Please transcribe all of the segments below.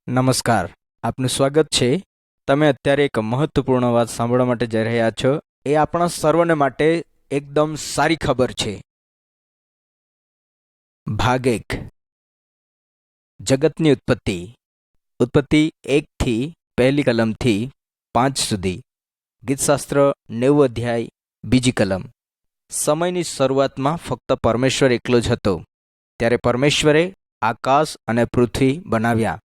નમસ્કાર, આપનું સ્વાગત છે. તમે અત્યારે એક મહત્વપૂર્ણ વાત સાંભળવા માટે જઈ રહ્યા છો. એ આપણા સર્વને માટે એકદમ સારી ખબર છે. ભાગ 1. જગતની ઉત્પત્તિ. ઉત્પત્તિ 1 થી પહેલી કલમથી 5 સુધી. ગીતશાસ્ત્ર 90 અધ્યાય બીજી કલમ. સમયની શરૂઆતમાં ફક્ત પરમેશ્વર એકલો જ હતો. ત્યારે પરમેશ્વરે આકાશ અને પૃથ્વી બનાવ્યા.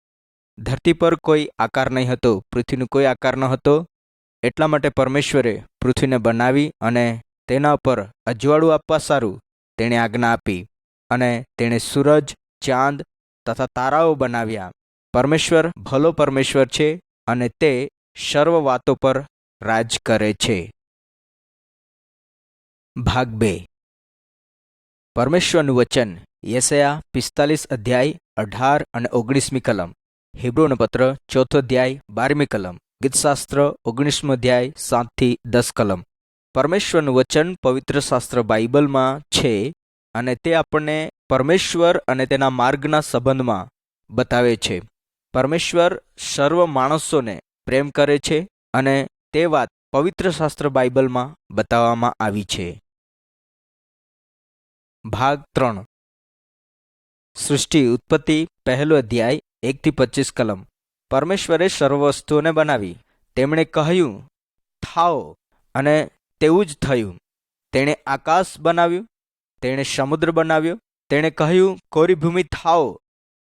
ધરતી પર કોઈ આકાર નહીં હતો, પૃથ્વીનો કોઈ આકાર ન હતો. એટલા માટે પરમેશ્વરે પૃથ્વીને બનાવી અને તેના પર અજવાળું આપવા સારું તેણે આજ્ઞા આપી, અને તેણે સૂરજ, ચાંદ તથા તારાઓ બનાવ્યા. પરમેશ્વર ભલો પરમેશ્વર છે અને તે સર્વ વાતો પર રાજ કરે છે. ભાગ 2. પરમેશ્વરનું વચન. યશાયા 45 અધ્યાય 18 અને 19મી કલમ. હિબ્રુનો પત્ર 4 અધ્યાય 12મી કલમ. ગીતશાસ્ત્ર 19મો અધ્યાય 7 થી 10 કલમ. પરમેશ્વરનું વચન પવિત્ર શાસ્ત્ર બાઇબલમાં છે અને તે આપણને પરમેશ્વર અને તેના માર્ગના સંબંધમાં બતાવે છે. પરમેશ્વર સર્વ માણસોને પ્રેમ કરે છે અને તે વાત પવિત્ર શાસ્ત્ર બાઇબલમાં બતાવવામાં આવી છે. ભાગ 3. સૃષ્ટિ. ઉત્પત્તિ 1 અધ્યાય 1 થી 25 કલમ. પરમેશ્વરે સર્વ વસ્તુઓને બનાવી. તેમણે કહ્યું, થાઓ, અને તેવું જ થયું. તેણે આકાશ બનાવ્યું, તેણે સમુદ્ર બનાવ્યો. તેણે કહ્યું, કોરી ભૂમિ થાઓ,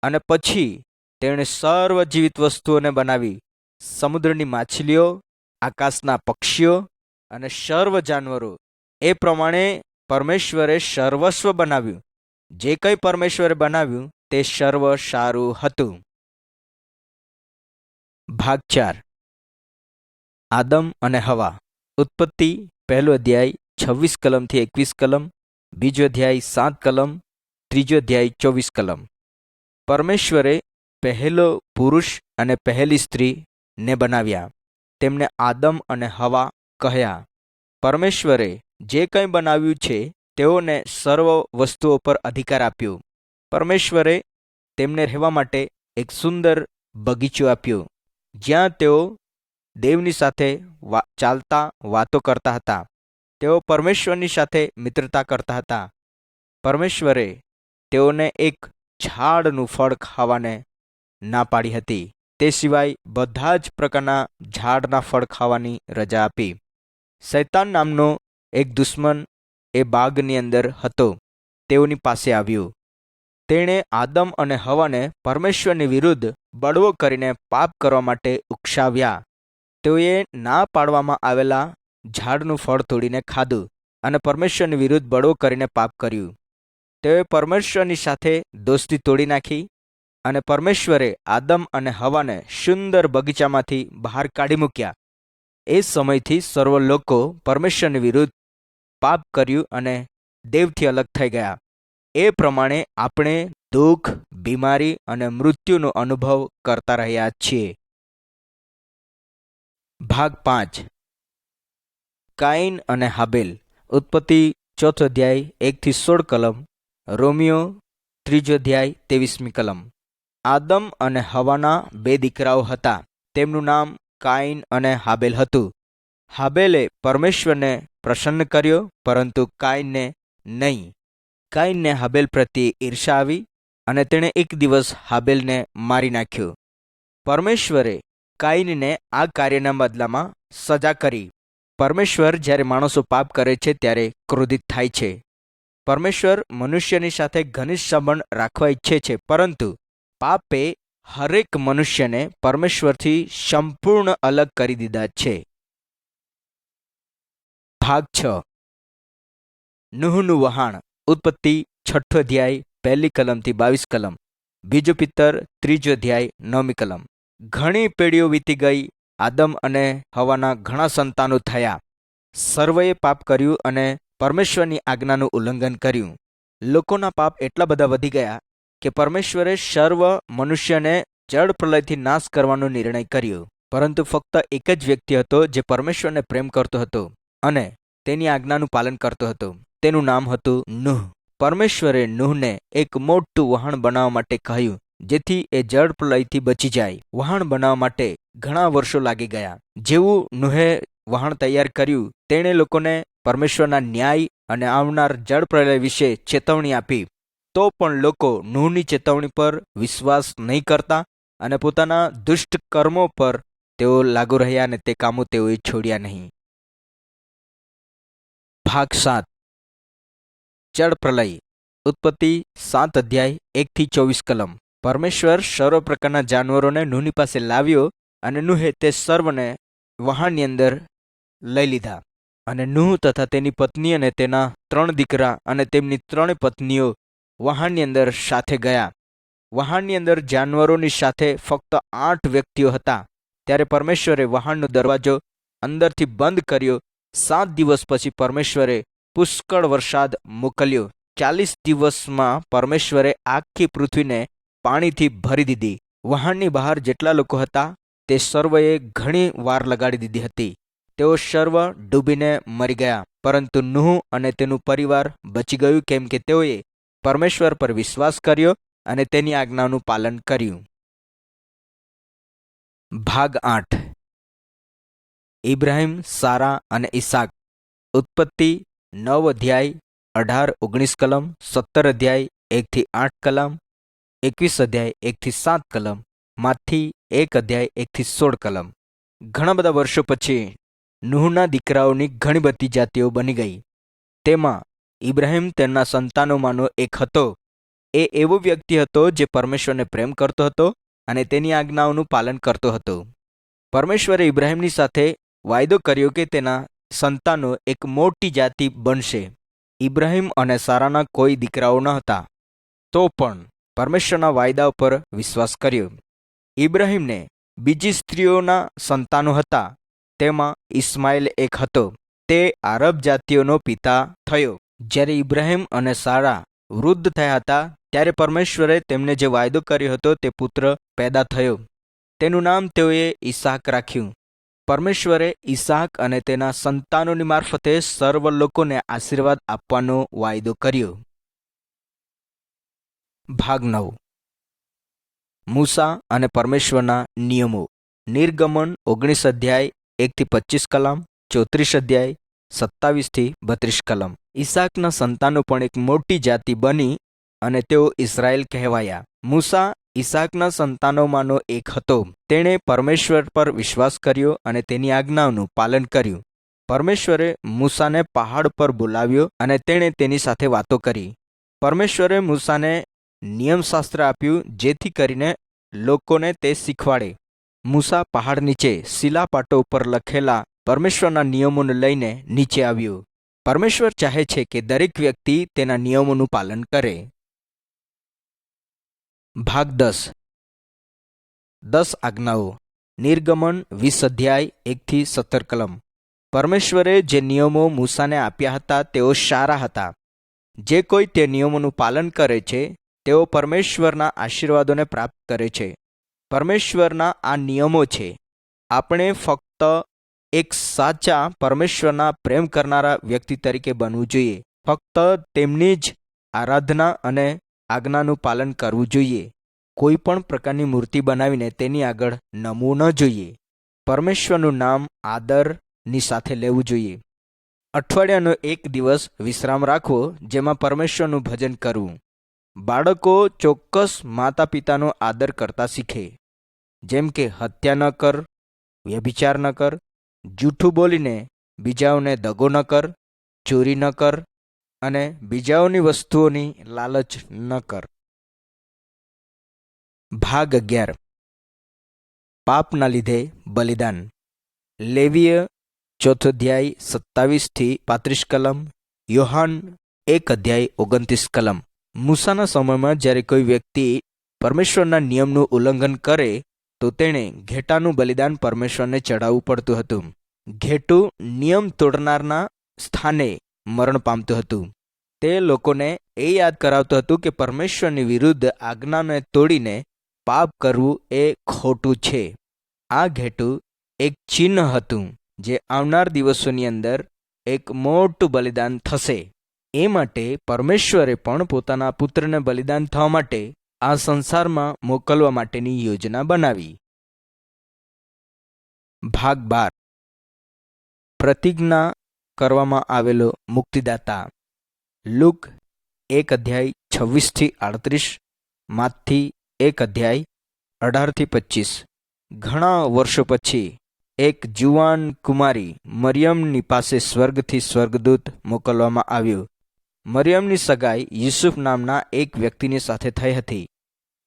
અને પછી તેણે સર્વ જીવિત વસ્તુઓને બનાવી. સમુદ્રની માછલીઓ, આકાશના પક્ષીઓ અને સર્વ જાનવરો. એ પ્રમાણે પરમેશ્વરે સર્વસ્વ બનાવ્યું. જે કંઈ પરમેશ્વરે બનાવ્યું તે સર્વ સારું હતું. ભાગ 4. આદમ અને હવા. ઉત્પત્તિ 1 અધ્યાય 26 કલમથી 21 કલમ, 2 અધ્યાય 7 કલમ, 3 અધ્યાય 24 કલમ. પરમેશ્વરે પહેલો પુરુષ અને પહેલી સ્ત્રીને બનાવ્યા. તેમને આદમ અને હવા કહ્યા. પરમેશ્વરે જે કંઈ બનાવ્યું છે તેઓને સર્વ વસ્તુઓ પર અધિકાર આપ્યો. પરમેશ્વરે તેમને રહેવા માટે એક સુંદર બગીચો આપ્યો, જ્યાં તેઓ દેવની સાથે ચાલતા વાતો કરતા હતા. તેઓ પરમેશ્વરની સાથે મિત્રતા કરતા હતા. પરમેશ્વરે તેઓને એક ઝાડનું ફળ ખાવાને ના પાડી હતી. તે સિવાય બધા જ પ્રકારના ઝાડના ફળ ખાવાની રજા આપી. શૈતાન નામનો એક દુશ્મન એ બાગની અંદર હતો. તેઓની પાસે આવ્યો. તેણે આદમ અને હવાને પરમેશ્વરની વિરુદ્ધ બળવો કરીને પાપ કરવા માટે ઉકસાવ્યા. તેઓએ ના પાડવામાં આવેલા ઝાડનું ફળ તોડીને ખાધું અને પરમેશ્વરની વિરુદ્ધ બળવો કરીને પાપ કર્યું. તેઓએ પરમેશ્વરની સાથે દોસ્તી તોડી નાખી અને પરમેશ્વરે આદમ અને હવાને સુંદર બગીચામાંથી બહાર કાઢી મૂક્યા. એ સમયથી સર્વ લોકો પરમેશ્વરની વિરુદ્ધ પાપ કર્યું અને દેવથી અલગ થઈ ગયા. એ પ્રમાણે આપણે દુઃખ, બીમારી અને મૃત્યુનો અનુભવ કરતા રહ્યા છીએ. ભાગ 5. કાઈન અને હાબેલ. ઉત્પત્તિ 4 અધ્યાય 1 થી 16 કલમ, રોમિયો 3 અધ્યાય 23મી કલમ. આદમ અને હવાના 2 દીકરાઓ હતા. તેમનું નામ કાઈન અને હાબેલ હતું. હાબેલે પરમેશ્વરને પ્રસન્ન કર્યો, પરંતુ કાઈનને નહીં. કાઈનને હાબેલ પ્રત્યે ઈર્ષા આવી અને તેણે એક દિવસ હાબેલને મારી નાખ્યો. પરમેશ્વરે કાઈનને આ કાર્યના બદલામાં સજા કરી. પરમેશ્વર જ્યારે માણસો પાપ કરે છે ત્યારે ક્રોધિત થાય છે. પરમેશ્વર મનુષ્યની સાથે ઘનિષ્ઠ સંબંધ રાખવા ઈચ્છે છે, પરંતુ પાપે હરેક મનુષ્યને પરમેશ્વરથી સંપૂર્ણ અલગ કરી દીધા છે. ભાગ 6. નૂહનું વહાણ. ઉત્પત્તિ 6 અધ્યાય 1 કલમથી 22 કલમ, 2 પિત્તર 3 અધ્યાય 9મી કલમ. ઘણી પેઢીઓ વીતી ગઈ. આદમ અને હવાના ઘણા સંતાનો થયા. સર્વએ પાપ કર્યું અને પરમેશ્વરની આજ્ઞાનું ઉલ્લંઘન કર્યું. લોકોના પાપ એટલા બધા વધી ગયા કે પરમેશ્વરે સર્વ મનુષ્યને જળ પ્રલયથી નાશ કરવાનો નિર્ણય કર્યો. પરંતુ ફક્ત એક જ વ્યક્તિ હતો જે પરમેશ્વરને પ્રેમ કરતો હતો અને તેની આજ્ઞાનું પાલન કરતો હતો. તેનું નામ હતું નૂહ. પરમેશ્વરે નૂહને એક મોટું વહાણ બનાવવા માટે કહ્યું જેથી એ જળ પ્રલયથી બચી જાય. વહાણ બનાવવા માટે ઘણા વર્ષો લાગી ગયા. જેવું નૂહે વહાણ તૈયાર કર્યું, તેણે લોકોને પરમેશ્વરના ન્યાય અને આવનાર જળ પ્રલય વિશે ચેતવણી આપી. તો પણ લોકો નૂહની ચેતવણી પર વિશ્વાસ નહીં કરતા અને પોતાના દુષ્ટ કર્મો પર તેઓ લાગુ રહ્યા અને તે કામો તેઓએ છોડ્યા નહીં. ભાગ 7. જળ પ્રલય. ઉત્પત્તિ 7 અધ્યાય 1-24 કલમ. પરમેશ્વર સર્વ પ્રકારના જાનવરોને નૂહની પાસે લાવ્યો અને નૂહે તે સર્વને વહાણની અંદર લઈ લીધા. અને નૂહ તથા તેની પત્ની અને તેના 3 દીકરા અને તેમની 3 પત્નીઓ વહાણની અંદર સાથે ગયા. વહાણની અંદર જાનવરોની સાથે ફક્ત 8 વ્યક્તિઓ હતા. ત્યારે પરમેશ્વરે વહાણનો દરવાજો અંદરથી બંધ કર્યો. 7 દિવસ પછી પરમેશ્વરે પુષ્કળ વરસાદ મોકલ્યો. 40 દિવસમાં પરમેશ્વરે આખી પૃથ્વીને પાણીથી ભરી દીધી. વહાણની બહાર જેટલા લોકો હતા તે સર્વએ ઘણી વાર લગાડી દીધી હતી. તેઓ સર્વ ડૂબીને મરી ગયા, પરંતુ નૂહ અને તેનું પરિવાર બચી ગયું, કેમ કે તેઓએ પરમેશ્વર પર વિશ્વાસ કર્યો અને તેની આજ્ઞાનું પાલન કર્યું. ભાગ 8. ઇબ્રાહિમ, સારા અને ઈસાક. ઉત્પત્તિ 9 અધ્યાય 18-19 કલમ, 17 અધ્યાય 1-8 કલમ, 21 અધ્યાય 1-7 કલમ, માંથી 1 અધ્યાય 1-16 કલમ. ઘણા બધા વર્ષો પછી નૂહના દીકરાઓની ઘણી બધી જાતિઓ બની ગઈ. તેમાં ઇબ્રાહિમ તેમના સંતાનોમાંનો એક હતો. એ એવો વ્યક્તિ હતો જે પરમેશ્વરને પ્રેમ કરતો હતો અને તેની આજ્ઞાઓનું પાલન કરતો હતો. પરમેશ્વરે ઇબ્રાહિમની સાથે વાયદો કર્યો કે તેના સંતાનો એક મોટી જાતિ બનશે. ઇબ્રાહિમ અને સારાના કોઈ દીકરાઓ ન હતા, તો પણ પરમેશ્વરના વાયદા ઉપર વિશ્વાસ કર્યો. ઇબ્રાહિમને બીજી સ્ત્રીઓના સંતાનો હતા. તેમાં ઇસ્માઇલ એક હતો. તે આરબ જાતિઓનો પિતા થયો. જ્યારે ઇબ્રાહિમ અને સારા વૃદ્ધ થયા હતા ત્યારે પરમેશ્વરે તેમને જે વાયદો કર્યો હતો તે પુત્ર પેદા થયો. તેનું નામ તેઓએ ઈસાક રાખ્યું. પરમેશ્વરે ઈસાક અને તેના સંતાનોની મારફતે સર્વ લોકોને આશીર્વાદ આપવાનો વાયદો કર્યો. ભાગ 9. મૂસા અને પરમેશ્વરના નિયમો. નિર્ગમન 19 અધ્યાય 1-25 કલમ, 34 અધ્યાય 27-32 કલમ. ઈસાકના સંતાનો પણ એક મોટી જાતિ બની અને તેઓ ઇઝરાયેલ કહેવાયા. મૂસા ઈસાકના સંતાનોમાંનો એક હતો. તેણે પરમેશ્વર પર વિશ્વાસ કર્યો અને તેની આજ્ઞાઓનું પાલન કર્યું. પરમેશ્વરે મૂસાને પહાડ પર બોલાવ્યો અને તેણે તેની સાથે વાતો કરી. પરમેશ્વરે મૂસાને નિયમશાસ્ત્ર આપ્યું જેથી કરીને લોકોને તે શીખવાડે. મૂસા પહાડ નીચે શિલાપાટો ઉપર લખેલા પરમેશ્વરના નિયમોને લઈને નીચે આવ્યો. પરમેશ્વર ચાહે છે કે દરેક વ્યક્તિ તેના નિયમોનું પાલન કરે. ભાગ 10. 10 આજ્ઞાઓ. નિર્ગમન 20 અધ્યાય 1-17 કલમ. પરમેશ્વરે જે નિયમો મૂસાને આપ્યા હતા તેઓ સારા હતા. જે કોઈ તે નિયમોનું પાલન કરે છે તેઓ પરમેશ્વરના આશીર્વાદોને પ્રાપ્ત કરે છે. પરમેશ્વરના આ નિયમો છે. આપણે ફક્ત એક સાચા પરમેશ્વરના પ્રેમ કરનારા વ્યક્તિ તરીકે બનવું જોઈએ. ફક્ત તેમની જ આરાધના અને આજ્ઞાનું પાલન કરવું જોઈએ. કોઈ પણ પ્રકારની મૂર્તિ બનાવીને તેની આગળ નમવું ન જોઈએ. પરમેશ્વરનું નામ આદરની સાથે લેવું જોઈએ. અઠવાડિયાનો એક દિવસ વિશ્રામ રાખવો, જેમાં પરમેશ્વરનું ભજન કરવું. બાળકો ચોક્કસ માતા પિતાનો આદર કરતા શીખે, જેમ કે હત્યા ન કર, વ્યભિચાર ન કર, જૂઠું બોલીને બીજાઓને દગો ન કર, ચોરી ન કર અને બીજાઓની વસ્તુઓની લાલચ ન કર. ભાગ 11. પાપના લીધે બલિદાન. લેવીય 4 અધ્યાય 27-35 કલમ, યોહાન 1 અધ્યાય 29 કલમ. મૂસાના સમયમાં જ્યારે કોઈ વ્યક્તિ પરમેશ્વરના નિયમનું ઉલ્લંઘન કરે તો તેણે ઘેટાનું બલિદાન પરમેશ્વરને ચડાવવું પડતું હતું. ઘેટું નિયમ તોડનારના સ્થાને મરણ પામતું હતું. તે લોકોને એ યાદ કરાવતું હતું કે પરમેશ્વરની વિરુદ્ધ આજ્ઞાને તોડીને પાપ કરવું એ ખોટું છે. આ ઘેટું એક ચિહ્ન હતું જે આવનાર દિવસોની અંદર એક મોટું બલિદાન થશે. એ માટે પરમેશ્વરે પણ પોતાના પુત્રને બલિદાન થવા માટે આ સંસારમાં મોકલવા માટેની યોજના બનાવી. ભાગ 12. પ્રતિજ્ઞા કરવામાં આવેલો મુક્તિદાતા. લુક 1:26-38, માથી 1:18-25. ઘણા વર્ષો પછી એક જુવાન કુમારી મરિયમની પાસે સ્વર્ગથી સ્વર્ગદૂત મોકલવામાં આવ્યો. મરિયમની સગાઈ યુસુફ નામના એક વ્યક્તિની સાથે થઈ હતી.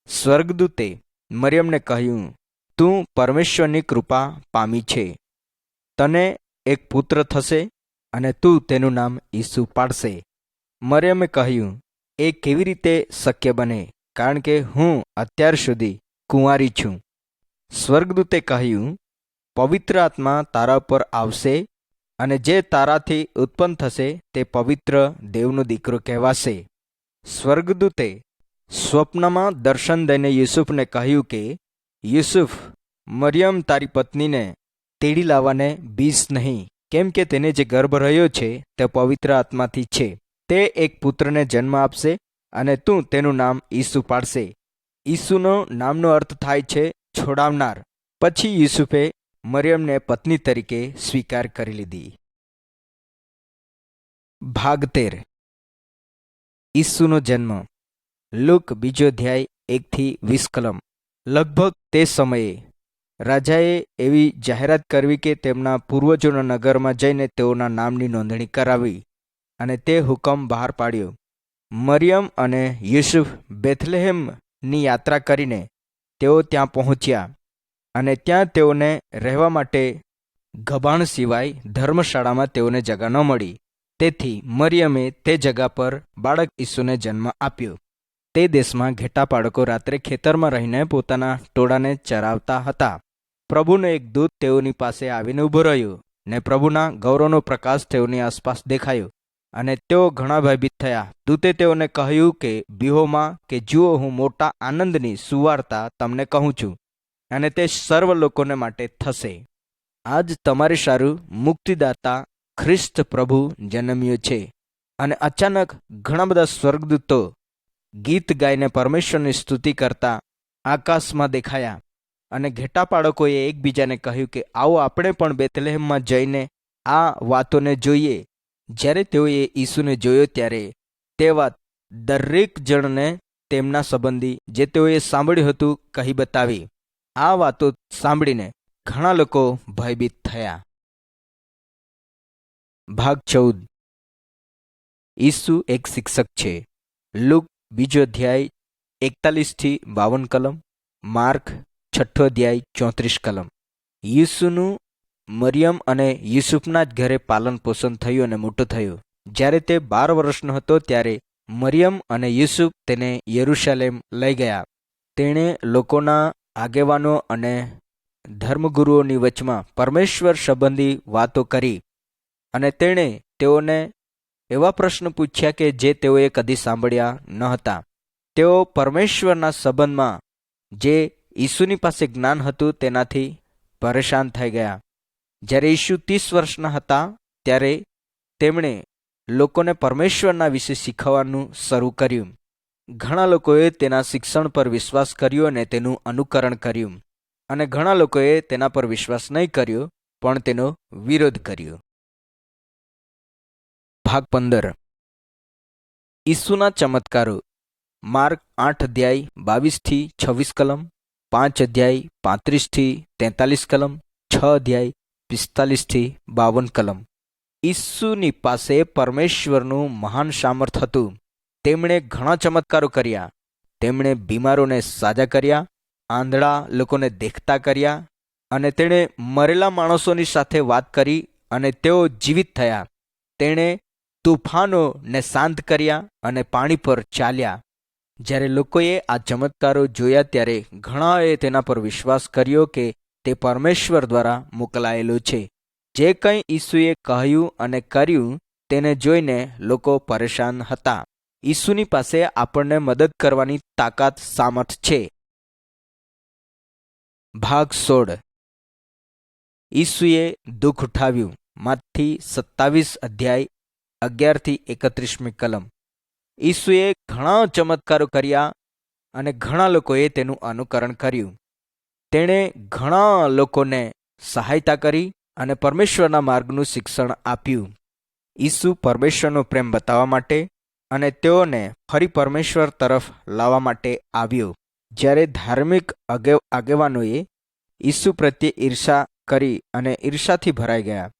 સ્વર્ગદૂતે મરિયમને કહ્યું, તું પરમેશ્વરની કૃપા પામી છે. તને એક પુત્ર થશે અને તું તેનું નામ ઈસુ પાડશે. મરિયમે કહ્યું, એ કેવી રીતે શક્ય બને, કારણ કે હું અત્યાર સુધી કુંવારી છું. સ્વર્ગદૂતે કહ્યું, પવિત્ર આત્મા તારા પર આવશે અને જે તારાથી ઉત્પન્ન થશે તે પવિત્ર દેવનો દીકરો કહેવાશે. સ્વર્ગદૂતે સ્વપ્નમાં દર્શન દઈને યુસુફને કહ્યું કે, યુસુફ, મરિયમ તારી પત્નીને તેડી લાવવાને બીસ નહીં, કેમ કે તેને જે ગર્ભ રહ્યો છે તે પવિત્ર આત્માથી છે. તે એક પુત્રને જન્મ આપશે અને તું તેનું નામ ઈસુ પાડશે. ઈસુનો નામનો અર્થ થાય છે છોડાવનાર. પછી યુસુફે મરિયમને પત્ની તરીકે સ્વીકાર કરી લીધી. ભાગ 13. ઈસુનો જન્મ. લુક 2:1-20 કલમ. લગભગ તે સમયે રાજાએ એવી જાહેરાત કરવી કે તેમના પૂર્વજોના નગરમાં જઈને તેઓના નામની નોંધણી કરાવી અને તે હુકમ બહાર પાડ્યો. મરિયમ અને યુસુફ બેથલેહેમની યાત્રા કરીને તેઓ ત્યાં પહોંચ્યા અને ત્યાં તેઓને રહેવા માટે ગભાણ સિવાય ધર્મશાળામાં તેઓને જગા ન મળી. તેથી મરિયમે તે જગા પર બાળક ઈસુને જન્મ આપ્યો. તે દેશમાં ઘેટા પાડકો રાત્રે ખેતરમાં રહીને પોતાના ટોળાને ચરાવતા હતા. પ્રભુનો એક દૂત તેઓની પાસે આવીને ઊભો રહ્યો ને પ્રભુના ગૌરવનો પ્રકાશ તેઓની આસપાસ દેખાયો અને તેઓ ઘણા ભયભીત થયા. દૂતે તેઓને કહ્યું કે બીહોમાં, કે જુઓ, હું મોટા આનંદની સુવાર્તા તમને કહું છું અને તે સર્વ લોકોને માટે થશે. આજ તમારે સારું મુક્તિદાતા ખ્રિસ્ત પ્રભુ જન્મ્યો છે. અને અચાનક ઘણા બધા સ્વર્ગદૂતો ગીત ગાઈને પરમેશ્વરની સ્તુતિ કરતા આકાશમાં દેખાયા અને ઘેટા પાડકોએ એકબીજાને કહ્યું કે આવો આપણે પણ બેથલેહેમમાં જઈને આ વાતોને જોઈએ. જ્યારે તેઓએ ઈસુને જોયો ત્યારે તે વાત દરેક જણને તેમના સંબંધી જે તેઓએ સાંભળ્યું હતું કહી બતાવી. આ વાતો સાંભળીને ઘણા લોકો ભયભીત થયા. ભાગ 14. ઈસુ એક શિક્ષક છે. લુક 2:41-52 કલમ. માર્ક 6:34 કલમ. ઈસુનું મરિયમ અને યુસુફના જ ઘરે પાલન પોષણ થયું અને મોટું થયું. જ્યારે તે 12 વર્ષનો હતો ત્યારે મરિયમ અને યુસુફ તેને યરૂશલેમ લઈ ગયા. તેણે લોકોના આગેવાનો અને ધર્મગુરુઓની વચમાં પરમેશ્વર સંબંધી વાતો કરી અને તેણે તેઓને એવા પ્રશ્ન પૂછ્યા કે જે તેઓએ કદી સાંભળ્યા ન હતા. તેઓ પરમેશ્વરના સંબંધમાં જે ઈસુની પાસે જ્ઞાન હતું તેનાથી પરેશાન થઈ ગયા. જ્યારે ઈસુ 30 વર્ષના હતા ત્યારે તેમણે લોકોને પરમેશ્વરના વિશે શીખવવાનું શરૂ કર્યું. ઘણા લોકોએ તેના શિક્ષણ પર વિશ્વાસ કર્યો અને તેનું અનુકરણ કર્યું અને ઘણા લોકોએ તેના પર વિશ્વાસ નહીં કર્યો પણ તેનો વિરોધ કર્યો. ભાગ 15. ઈસુના ચમત્કારો. માર્ક 8:22-26 કલમ, 5:35-43 કલમ, 6:45-52 કલમ. ઈસુની પાસે પરમેશ્વરનું મહાન સામર્થ હતું. તેમણે ઘણા ચમત્કારો કર્યા. તેમણે બીમારોને સાજા કર્યા, આંધળા લોકોને દેખતા કર્યા અને તેણે મરેલા માણસોની સાથે વાત કરી અને તેઓ જીવિત થયા. તેણે તૂફાનોને શાંત કર્યા અને પાણી પર ચાલ્યા. જ્યારે લોકોએ આ ચમત્કારો જોયા ત્યારે ઘણાએ તેના પર વિશ્વાસ કર્યો કે તે પરમેશ્વર દ્વારા મોકલાયેલો છે. જે કંઈ ઈસુએ કહ્યું અને કર્યું તેને જોઈને લોકો પરેશાન હતા. ઈસુની પાસે આપણને મદદ કરવાની તાકાત સામર્થ છે. ભાગ 16. ઈસુએ દુઃખ ઉઠાવ્યું. માથી 27:11-31 કલમ. ઈસુએ ઘણા ચમત્કારો કર્યા અને ઘણા લોકોએ તેનું અનુકરણ કર્યું. તેણે ઘણા લોકોને સહાયતા કરી અને પરમેશ્વરના માર્ગનું શિક્ષણ આપ્યું. ઈસુ પરમેશ્વરનો પ્રેમ બતાવવા માટે અને તેઓને ફરી પરમેશ્વર તરફ લાવવા માટે આવ્યો. જ્યારે ધાર્મિક આગેવાનોએ ઈસુ પ્રત્યે ઈર્ષા કરી અને ઈર્ષાથી ભરાઈ ગયા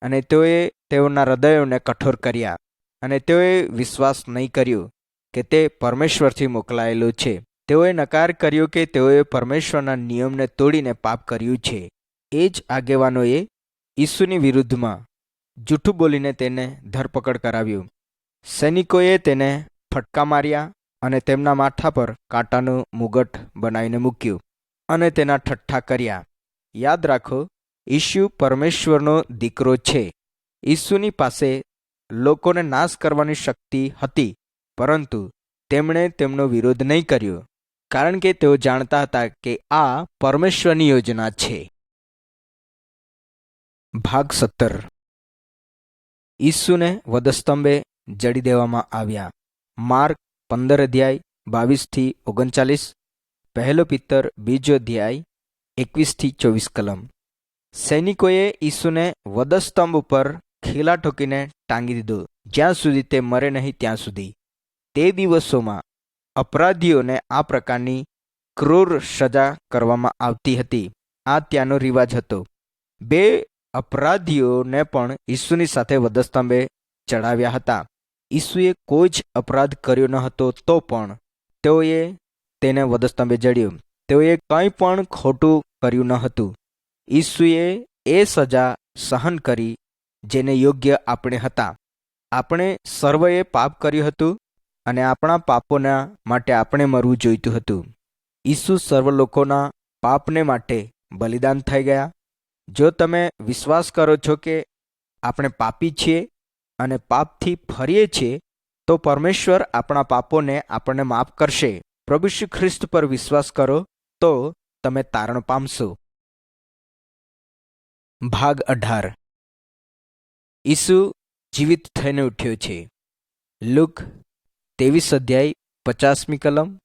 અને તેઓએ તેઓના હૃદયોને કઠોર કર્યા અને તેઓએ વિશ્વાસ નહીં કર્યો કે તે પરમેશ્વરથી મોકલાયેલો છે. તેઓએ નકાર કર્યો કે તેઓએ પરમેશ્વરના નિયમને તોડીને પાપ કર્યું છે. એ જ આગેવાનોએ ઈસુની વિરુદ્ધમાં જૂઠું બોલીને તેને ધરપકડ કરાવ્યું. સૈનિકોએ તેને ફટકા માર્યા અને તેમના માથા પર કાંટાનું મુગટ બનાવીને મૂક્યું અને તેના ઠઠ્ઠા કર્યા. યાદ રાખો, ઈસુ પરમેશ્વરનો દીકરો છે. ઈસુની પાસે લોકોને નાશ કરવાની શક્તિ હતી, પરંતુ તેમણે તેમનો વિરોધ નહીં કર્યો, કારણ કે તેઓ જાણતા હતા કે આ પરમેશ્વરની યોજના છે. ભાગ 17. ઈસુને વધસ્તંભે જડી દેવામાં આવ્યા. માર્ક 15:22-39, પહેલો પિત્તર 2:21-24 કલમ. સૈનિકોએ ઈસુને વધસ્તંભ ઉપર ખીલા ઠોકીને ટાંગી દીધો, જ્યાં સુધી તે મરે નહીં ત્યાં સુધી. તે દિવસોમાં અપરાધીઓને આ પ્રકારની ક્રૂર સજા કરવામાં આવતી હતી. આ ત્યાંનો રિવાજ હતો. 2 અપરાધીઓને પણ ઈસુની સાથે વધસ્તંભે ચડાવ્યા હતા. ઈસુએ કોઈ જ અપરાધ કર્યો ન હતો, તો પણ તેઓએ તેને વધસ્તંભે જડ્યો. તેઓએ કંઈ પણ ખોટું કર્યું ન હતું. ઈસુએ એ સજા સહન કરી જેને યોગ્ય આપણે હતા. આપણે સર્વએ પાપ કર્યું હતું અને આપણા પાપોના માટે આપણે મરવું જોઈતું હતું. ઈસુ સર્વ લોકોના પાપને માટે બલિદાન થઈ ગયા. જો તમે વિશ્વાસ કરો છો કે આપણે પાપી છીએ અને પાપથી ફરીએ છીએ, તો પરમેશ્વર આપણા પાપોને આપણને માફ કરશે. પ્રભુ શ્રી ખ્રિસ્ત પર વિશ્વાસ કરો તો તમે તારણ પામશો. ભાગ 18. ઈસુ જીવિત થઈને ઉઠ્યો છે. લુક 23:50 કલમ,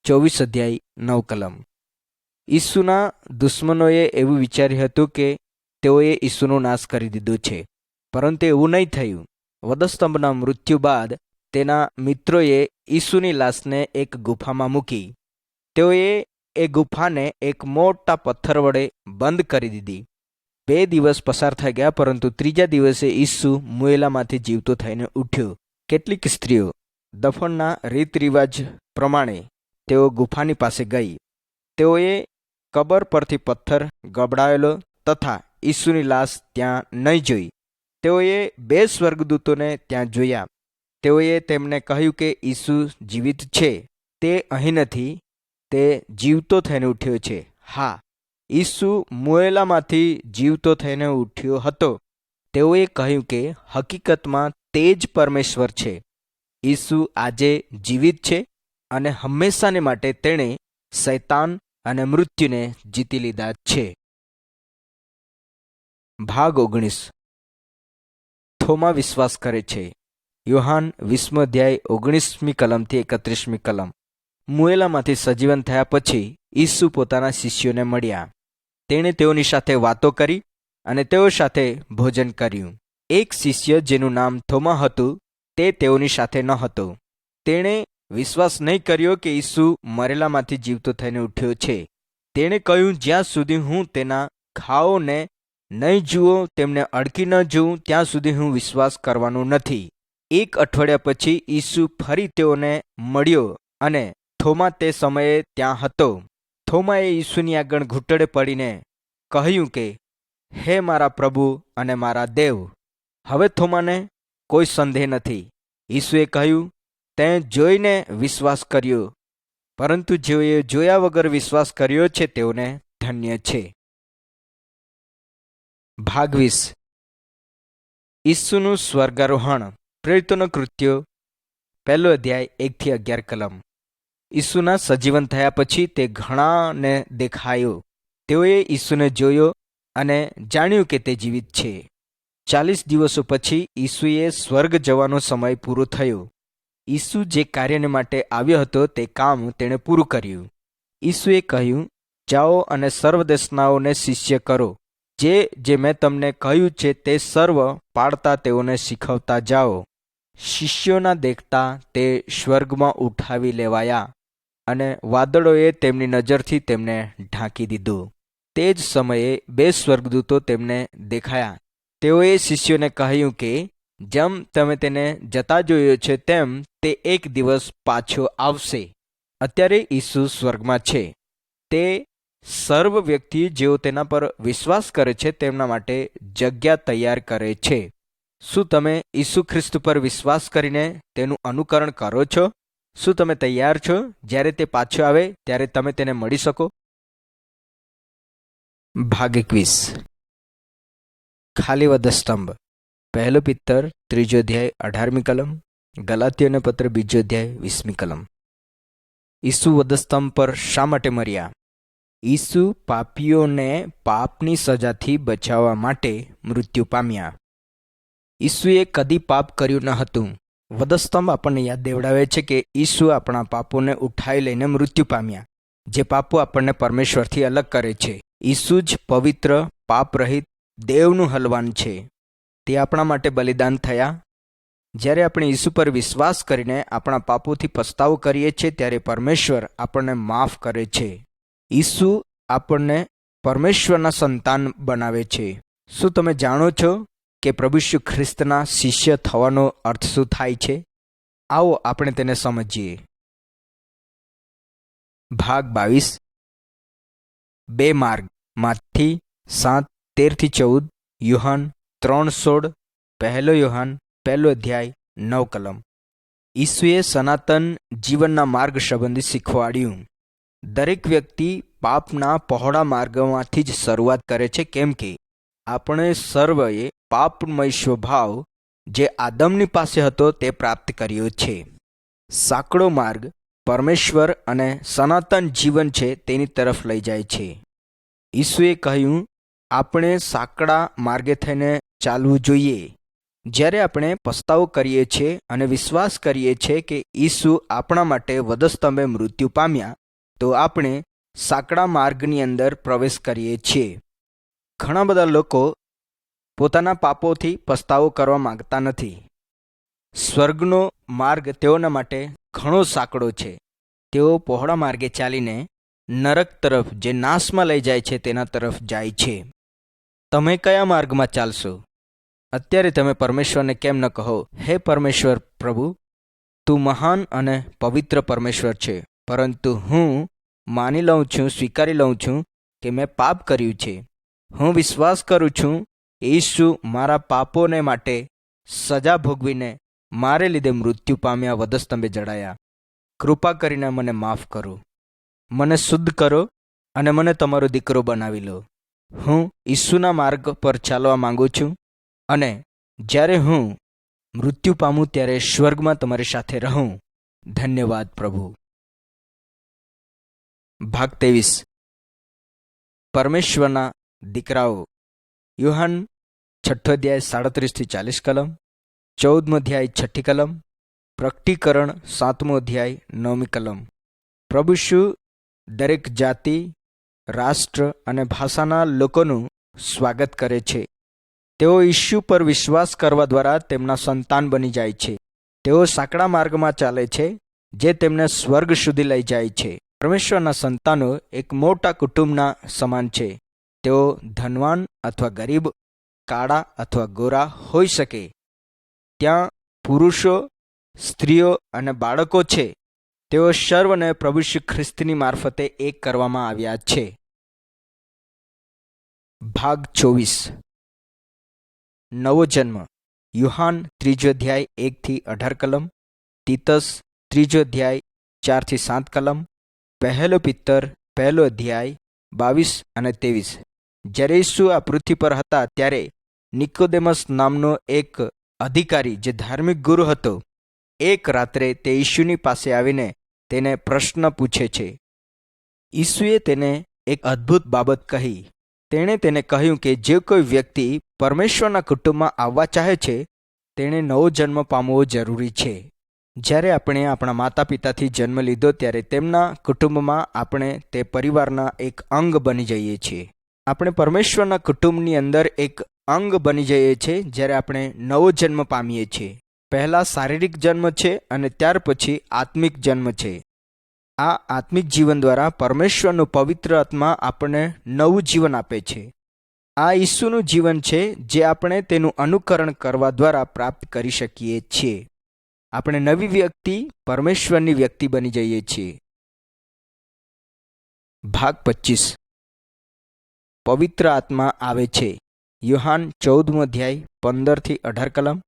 24:9 કલમ. ઈસુના દુશ્મનોએ એવું વિચાર્યું હતું કે તેઓએ ઈસુનો નાશ કરી દીધો છે, પરંતુ એવું નહીં થયું. વધસ્તંભના મૃત્યુ બાદ તેના મિત્રોએ ઈસુની લાશને એક ગુફામાં મૂકી. તેઓએ એ ગુફાને એક મોટા પથ્થર વડે બંધ કરી દીધી. 2 દિવસ પસાર થઈ ગયા, પરંતુ ત્રીજા દિવસે ઈસુ મુએલામાંથી જીવતો થઈને ઉઠ્યો. કેટલીક સ્ત્રીઓ દફનના રીત રિવાજ પ્રમાણે તેઓ ગુફાની પાસે ગઈ. તેઓએ કબર પરથી પથ્થર ગબડાવેલો તથા ઈસુની લાશ ત્યાં નહીં જોઈ. તેઓએ 2 સ્વર્ગદૂતોને ત્યાં જોયા. તેઓએ તેમને કહ્યું કે ઈસુ જીવિત છે. તે અહીં નથી, તે જીવતો થઈને ઉઠ્યો છે. હા, ઈસુ મુએલામાંથી જીવતો થઈને ઉઠ્યો હતો. તેઓએ કહ્યું કે હકીકતમાં તે જ પરમેશ્વર છે. ઈસુ આજે જીવિત છે અને હંમેશાને માટે તેણે શૈતાન અને મૃત્યુને જીતી લીધા છે. ભાગ 19. થોમા વિશ્વાસ કરે છે. યોહાન 20:19 કલમથી 31 કલમ. મુએલામાંથી સજીવન થયા પછી ઈસુ પોતાના શિષ્યોને મળ્યા. તેણે તેઓની સાથે વાતો કરી અને તેઓ સાથે ભોજન કર્યું. એક શિષ્ય જેનું નામ થોમા હતું, તે તેઓની સાથે ન હતો. તેણે વિશ્વાસ નહીં કર્યો કે ઈસુ મરેલામાંથી જીવતો થઈને ઉઠ્યો છે. તેણે કહ્યું, જ્યાં સુધી હું તેના ઘાવોને નહીં જુઓ, તેમને અડકી ન જોઉં, ત્યાં સુધી હું વિશ્વાસ કરવાનો નથી. 1 અઠવાડિયા પછી ઈસુ ફરી તેઓને મળ્યો અને થોમા તે સમયે ત્યાં હતો. થોમાએ ઈસુની આગળ ઘૂંટડે પડીને કહ્યું કે, હે મારા પ્રભુ અને મારા દેવ. હવે થોમાને કોઈ સંદેહ નથી. ઈસુએ કહ્યું, તેં જોઈને વિશ્વાસ કર્યો, પરંતુ જેઓએ જોયા વગર વિશ્વાસ કર્યો છે તેઓને ધન્ય છે. ભાગ 20. ઈસુનું સ્વર્ગારોહણ. પ્રેરિતોના કૃત્યો 1:1-11 કલમ. ઈસુના સજીવન થયા પછી તે ઘણાને દેખાયો. તેઓએ ઈસુને જોયો અને જાણ્યું કે તે જીવિત છે. 40 દિવસો પછી ઈસુએ સ્વર્ગ જવાનો સમય પૂરો થયો. ઈસુ જે કાર્યને માટે આવ્યો હતો તે કામ તેણે પૂરું કર્યું. ઈસુએ કહ્યું, જાઓ અને સર્વ દેશનાઓને શિષ્ય કરો. જે મેં તમને કહ્યું છે તે સર્વ પાડતા તેઓને શીખવતા જાઓ. શિષ્યોના દેખતા તે સ્વર્ગમાં ઉઠાવી લેવાયા અને વાદળોએ તેમની નજરથી તેમને ઢાંકી દીધું. તે જ સમયે 2 સ્વર્ગદૂતો તેમને દેખાયા. તેઓએ શિષ્યોને કહ્યું કે જેમ તમે તેને જતા જોયો છે તેમ તે એક દિવસ પાછો આવશે. અત્યારે ઈસુ સ્વર્ગમાં છે. તે સર્વ વ્યક્તિ જેઓ તેના પર વિશ્વાસ કરે છે તેમના માટે જગ્યા તૈયાર કરે છે. શું તમે ઈસુ ખ્રિસ્ત પર વિશ્વાસ કરીને તેનું અનુકરણ કરો છો? શું તમે તૈયાર છો જ્યારે તે પાછો આવે ત્યારે તમે તેને મળી શકો? ભાગ 21 ખાલી વધસ્તંભ. 1 પિત્તર 3 અધ્યાય 18મી કલમ. ગલાતીયોને પત્ર 2 અધ્યાય 20મી કલમ. ઈસુ વધસ્તંભ પર શા માટે મર્યા? ઈસુ પાપીઓને પાપની સજાથી બચાવવા માટે મૃત્યુ પામ્યા. ઈસુએ કદી પાપ કર્યું ન હતું. વધસ્તંભ આપણને યાદ દેવડાવે છે કે ઈસુ આપણા પાપોને ઉઠાવી લઈને મૃત્યુ પામ્યા, જે પાપો આપણને પરમેશ્વરથી અલગ કરે છે. ઈસુ જ પવિત્ર, પાપરહિત દેવનું હલવાન છે. તે આપણા માટે બલિદાન થયા. જ્યારે આપણે ઈસુ પર વિશ્વાસ કરીને આપણા પાપોથી પસ્તાવો કરીએ છીએ ત્યારે પરમેશ્વર આપણને માફ કરે છે. ઈસુ આપણને પરમેશ્વરના સંતાન બનાવે છે. શું તમે જાણો છો કે પ્રભુ ઈસુ ખ્રિસ્તના શિષ્ય થવાનો અર્થ શું થાય છે? આવો આપણે તેને સમજીએ. ભાગ 22 2 માર્ગ. માથી 7:13-14, યોહાન 3:16, 1 યોહાન 1 અધ્યાય 9 કલમ. ઈસુએ સનાતન જીવનના માર્ગ સંબંધી શીખવાડ્યું. દરેક વ્યક્તિ પાપના પહોળા માર્ગમાંથી જ શરૂઆત કરે છે, કેમ કે આપણે સર્વએ પાપમય સ્વભાવ જે આદમની પાસે હતો તે પ્રાપ્ત કર્યો છે. સાંકડો માર્ગ પરમેશ્વર અને સનાતન જીવન છે તેની તરફ લઈ જાય છે. ઈસુએ કહ્યું, આપણે સાંકડા માર્ગે થઈને ચાલવું જોઈએ. જ્યારે આપણે પસ્તાવો કરીએ છીએ અને વિશ્વાસ કરીએ છીએ કે ઈસુ આપણા માટે વધસ્તંભે મૃત્યુ પામ્યા, તો આપણે સાંકડા માર્ગની અંદર પ્રવેશ કરીએ છીએ. ઘણા બધા લોકો પોતાના પાપોથી પસ્તાવો કરવા માંગતા નથી. સ્વર્ગનો માર્ગ તેઓના માટે ઘણો સાંકડો છે. તેઓ પહોળા માર્ગે ચાલીને નરક તરફ, જે નાશમાં લઈ જાય છે, તેના તરફ જાય છે. તમે કયા માર્ગમાં ચાલશો? અત્યારે તમે પરમેશ્વરને કેમ ન કહો, હે પરમેશ્વર પ્રભુ, તું મહાન અને પવિત્ર પરમેશ્વર છે, પરંતુ હું માની લઉં છું, સ્વીકારી લઉં છું કે મેં પાપ કર્યું છે. હું વિશ્વાસ કરું છું કે ઈસુ મારા પાપોને માટે સજા ભોગવીને મારે લીધે મૃત્યુ પામ્યા, વધસ્તંભે જડાયા. કૃપા કરીને મને માફ કરો, મને શુદ્ધ કરો અને મને તમારો દીકરો બનાવી લો. હું ઈસુના માર્ગ પર ચાલવા માંગુ છું અને જ્યારે હું મૃત્યુ પામું ત્યારે સ્વર્ગમાં તમારી સાથે રહું. ધન્યવાદ પ્રભુ. ભાગ 23 પરમેશ્વરના દીકરાઓ. યોહાન 6 અધ્યાય 37-40 કલમ, 14 અધ્યાય 6 કલમ, પ્રકટીકરણ 7 અધ્યાય 9 કલમ. પ્રભુ શું દરેક જાતિ, રાષ્ટ્ર અને ભાષાના લોકોનું સ્વાગત કરે છે. તેઓ ઈસુ પર વિશ્વાસ કરવા દ્વારા તેમના સંતાન બની જાય છે. તેઓ સાંકડા માર્ગમાં ચાલે છે જે તેમને સ્વર્ગ સુધી લઈ જાય છે. પરમેશ્વરના સંતાનો એક મોટા કુટુંબના સમાન છે. તેઓ ધનવાન અથવા ગરીબ, કાળા અથવા ગોરા હોઈ શકે. ત્યાં પુરુષો, સ્ત્રીઓ અને બાળકો છે. તેઓ સર્વને પ્રભુ શ્રી ખ્રિસ્તની મારફતે એક કરવામાં આવ્યા છે. ભાગ 24 નવો જન્મ. યોહાન 3 અધ્યાય 1-18 કલમ, તીતસ 3 અધ્યાય 4-7 કલમ, 1 પિત્તર 1 અધ્યાય 22 અને 23. જ્યારે ઈસુ આ પૃથ્વી પર હતા ત્યારે નિકોદેમસ નામનો એક અધિકારી, જે ધાર્મિક ગુરુ હતો, એક રાત્રે તે ઈસુની પાસે આવીને તેને પ્રશ્ન પૂછે છે. ઈસુએ તેને એક અદ્ભુત બાબત કહી. તેણે તેને કહ્યું કે જે કોઈ વ્યક્તિ પરમેશ્વરના કુટુંબમાં આવવા ચાહે છે તેણે નવો જન્મ પામવો જરૂરી છે. જ્યારે આપણે આપણા માતા પિતાથી જન્મ લીધો ત્યારે તેમના કુટુંબમાં આપણે તે પરિવારના એક અંગ બની જઈએ છીએ. આપણે પરમેશ્વરના કુટુંબની અંદર એક અંગ બની જઈએ છીએ જ્યારે આપણે નવો જન્મ પામીએ છીએ. પહેલાં શારીરિક જન્મ છે અને ત્યાર પછી આત્મિક જન્મ છે. આ આત્મિક જીવન દ્વારા પરમેશ્વરનું પવિત્ર આત્મા આપણને નવું જીવન આપે છે. આ ઈસુનું જીવન છે જે આપણે તેનું અનુકરણ કરવા દ્વારા પ્રાપ્ત કરી શકીએ છીએ. આપણે નવી વ્યક્તિ, પરમેશ્વરની વ્યક્તિ બની જઈએ છીએ. ભાગ 25. પવિત્ર આત્મા આવે છે. યોહાન 14મો અધ્યાય 15-18 કલમ.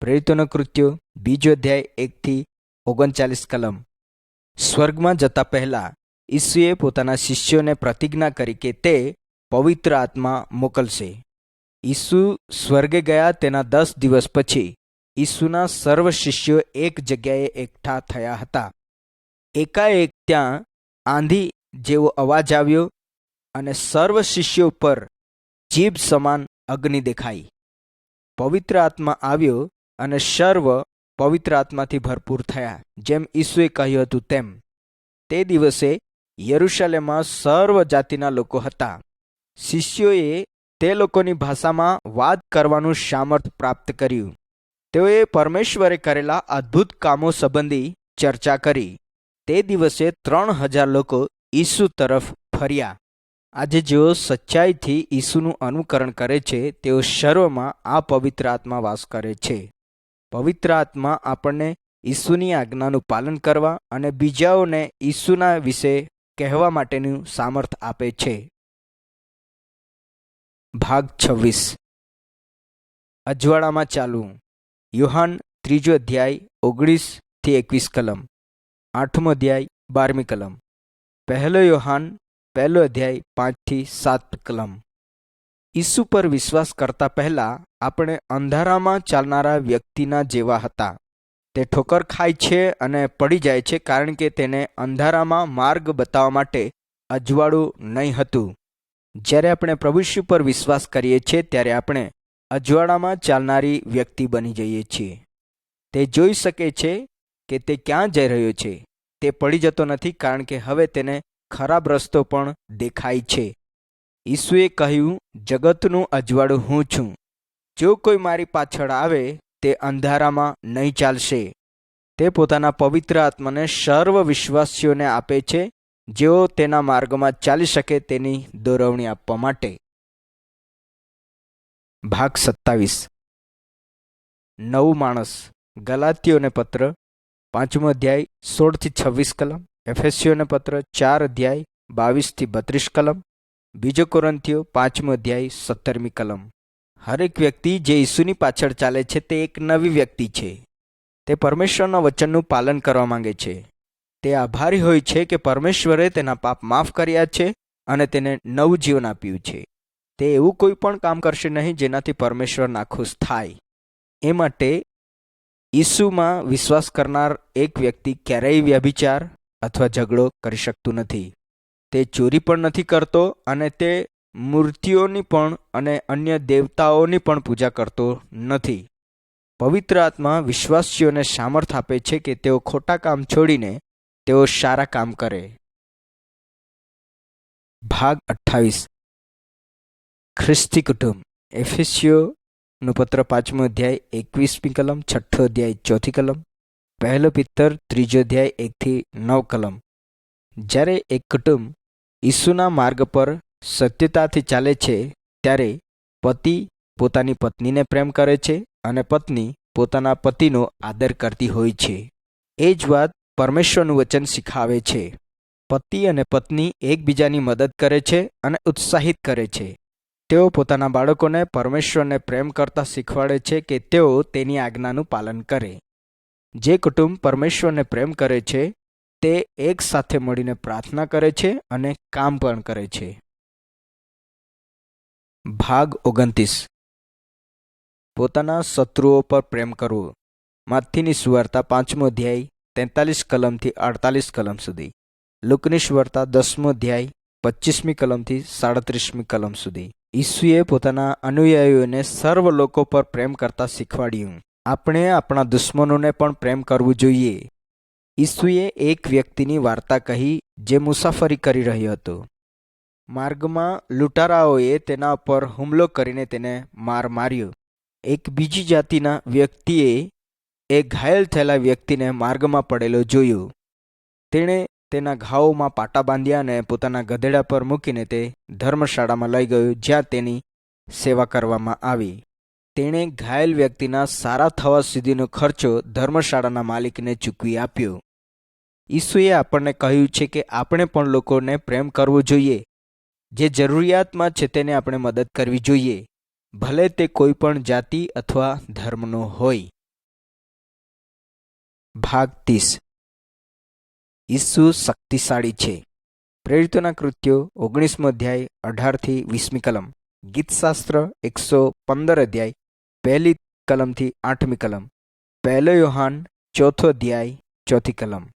પ્રેરિતોના કૃત્યો 2જો અધ્યાય 1-39 કલમ. સ્વર્ગમાં જતા પહેલા ઈસુએ પોતાના શિષ્યોને પ્રતિજ્ઞા કરી કે તે પવિત્ર આત્મા મોકલશે. ઈસુ સ્વર્ગે ગયા તેના 10 દિવસ પછી ઈસુના સર્વ શિષ્યો એક જગ્યાએ એકઠા થયા હતા. એકાએક ત્યાં આંધી જેવો અવાજ આવ્યો અને સર્વ શિષ્યો ઉપર જીભ સમાન અગ્નિ દેખાઈ. પવિત્ર આત્મા આવ્યો અને સર્વ પવિત્ર આત્માથી ભરપૂર થયા, જેમ ઈસુએ કહ્યું હતું તેમ. તે દિવસે યરૂશલેમમાં સર્વ જાતિના લોકો હતા. શિષ્યોએ તે લોકોની ભાષામાં વાત કરવાનું સામર્થ્ય પ્રાપ્ત કર્યું. તેઓએ પરમેશ્વરે કરેલા અદ્ભુત કામો સંબંધી ચર્ચા કરી. તે દિવસે 3000 લોકો ઈસુ તરફ ફર્યા. આજે જેઓ સચ્ચાઈથી ઈસુનું અનુકરણ કરે છે તેઓ સર્વમાં આ પવિત્ર આત્મા વાસ કરે છે. પવિત્ર આત્મા આપણને ઈસુની આજ્ઞાનું પાલન કરવા અને બીજાઓને ઈસુના વિશે કહેવા માટેનું સામર્થ્ય આપે છે. ભાગ 26. અજવાળામાં ચાલવું. યોહાન 3જો અધ્યાય 19-21 કલમ. 8મો અધ્યાય 12મી કલમ. પહેલો યોહાન 1 અધ્યાય 5-7 કલમ. ઈસુ પર વિશ્વાસ કરતા પહેલા આપણે અંધારામાં ચાલનારા વ્યક્તિના જેવા હતા. તે ઠોકર ખાય છે અને પડી જાય છે કારણ કે તેને અંધારામાં માર્ગ બતાવવા માટે અજવાળું નહીં હતું. જ્યારે આપણે પ્રભુ ઈસુ પર વિશ્વાસ કરીએ છીએ ત્યારે આપણે અજવાળામાં ચાલનારી વ્યક્તિ બની જઈએ છીએ. તે જોઈ શકે છે કે તે ક્યાં જઈ રહ્યો છે. તે પડી જતો નથી કારણ કે હવે તેને ખરાબ રસ્તો પણ દેખાય છે. ઈસુએ કહ્યું, જગતનું અજવાળું હું છું. જો કોઈ મારી પાછળ આવે તે અંધારામાં નહીં ચાલશે. તે પોતાના પવિત્ર આત્માને સર્વ વિશ્વાસીઓને આપે છે જેઓ તેના માર્ગમાં ચાલી શકે તેની દોરવણી આપવા માટે. ભાગ 27. નવું માણસ. ગલાતીયોને પત્ર 5મો અધ્યાય 16-26 કલમ. એફેસીયોને પત્ર 4 અધ્યાય 22-32 કલમ. 2 કોરિન્થીયો 5મો અધ્યાય 17મી કલમ. હરેક વ્યક્તિ જે ઈસુની પાછળ ચાલે છે તે એક નવી વ્યક્તિ છે. તે પરમેશ્વરના વચનનું પાલન કરવા માંગે છે. તે આભારી હોય છે કે પરમેશ્વરે તેના પાપ માફ કર્યા છે અને તેને નવું જીવન આપ્યું છે. તે એવું કોઈ પણ કામ કરશે નહીં જેનાથી પરમેશ્વર નાખુશ થાય. એ માટે ઈસુમાં વિશ્વાસ કરનાર એક વ્યક્તિ ક્યારેય વ્યભિચાર અથવા ઝઘડો કરી શકતું નથી. તે ચોરી પણ નથી કરતો અને તે મૂર્તિઓની પણ અને અન્ય દેવતાઓની પણ પૂજા કરતો નથી. પવિત્ર આત્મા વિશ્વાસીઓને સામર્થ્ય આપે છે કે તેઓ ખોટા કામ છોડીને તેઓ સારા કામ કરે. ભાગ 28. ખ્રિસ્તી કુટુંબ. એફેસીયોનું પત્ર 5મો અધ્યાય 21મી કલમ, 6ઠ્ઠો અધ્યાય 4થી કલમ. પહેલો પિત્તર 3જો અધ્યાય 1-9 કલમ. જ્યારે એક કુટુંબ ઈસુના માર્ગ પર સત્યતાથી ચાલે છે ત્યારે પતિ પોતાની પત્નીને પ્રેમ કરે છે અને પત્ની પોતાના પતિનો આદર કરતી હોય છે. એ જ વાત પરમેશ્વરનું વચન શીખવે છે. પતિ અને પત્ની એકબીજાની મદદ કરે છે અને ઉત્સાહિત કરે છે. તેઓ પોતાના બાળકોને પરમેશ્વરને પ્રેમ કરતા શીખવાડે છે કે તેઓ તેની આજ્ઞાનું પાલન કરે. જે કુટુંબ પરમેશ્વરને પ્રેમ કરે છે તે એક સાથે મળીને પ્રાર્થના કરે છે અને કામ પણ કરે છે. ભાગ 29. પોતાના શત્રુઓ પર પ્રેમ કરવો. માથીની સુવાર્તા 5મો અધ્યાય 43 કલમથી 48 કલમ સુધી. લુકની સુવાર્તા 10મો અધ્યાય 25મી કલમથી 37મી કલમ સુધી. ઈસુએ પોતાના અનુયાયીઓને સર્વ લોકો પર પ્રેમ કરતા શીખવાડ્યું. આપણે આપણા દુશ્મનોને પણ પ્રેમ કરવું જોઈએ. ઈસુએ એક વ્યક્તિની વાર્તા કહી જે મુસાફરી કરી રહ્યો હતો. માર્ગમાં લૂંટારાઓએ તેના પર હુમલો કરીને તેને માર માર્યો. એક બીજી જાતિના વ્યક્તિએ એ ઘાયલ થયેલા વ્યક્તિને માર્ગમાં પડેલો જોયો. તેણે તેના ઘાવોમાં પાટા બાંધ્યા અને પોતાના ગધેડા પર મૂકીને તે ધર્મશાળામાં લઈ ગયો, જ્યાં તેની સેવા કરવામાં આવી. તેણે ઘાયલ વ્યક્તિના સારા થવા સુધીનો ખર્ચો ધર્મશાળાના માલિકને ચૂકવી આપ્યો. ઈસુએ આપણને કહ્યું છે કે આપણે પણ લોકોને પ્રેમ કરવો જોઈએ. જે જરૂરિયાતમાં છે તેને આપણે મદદ કરવી જોઈએ, ભલે તે કોઈ પણ જાતિ અથવા ધર્મનો હોય. ભાગ 30. ઈસુ શક્તિશાળી છે. પ્રેરિતોના કૃત્યો 19મો અધ્યાય 18 થી 20મી કલમ. ગીતશાસ્ત્ર 115 અધ્યાય 1 કલમથી 8મી કલમ. 1 યોહાન 4 અધ્યાય 4 કલમ.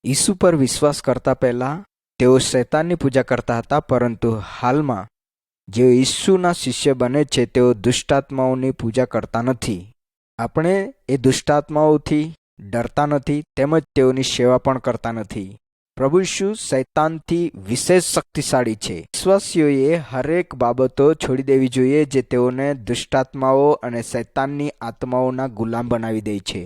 ઈસુ પર વિશ્વાસ કરતા પહેલા તેઓ શૈતાનની પૂજા કરતા હતા, પરંતુ હાલમાં જેઓ ઈસુના શિષ્ય બને છે તેઓ દુષ્ટાત્માઓની પૂજા કરતા નથી. આપણે એ દુષ્ટાત્માઓથી ડરતા નથી, તેમજ તેઓની સેવા પણ કરતા નથી. પ્રભુ ઈસુ શૈતાનથી વિશેષ શક્તિશાળી છે. વિશ્વાસીઓએ હરેક બાબતો છોડી દેવી જોઈએ જે તેઓને દુષ્ટાત્માઓ અને શૈતાનની આત્માઓના ગુલામ બનાવી દે છે.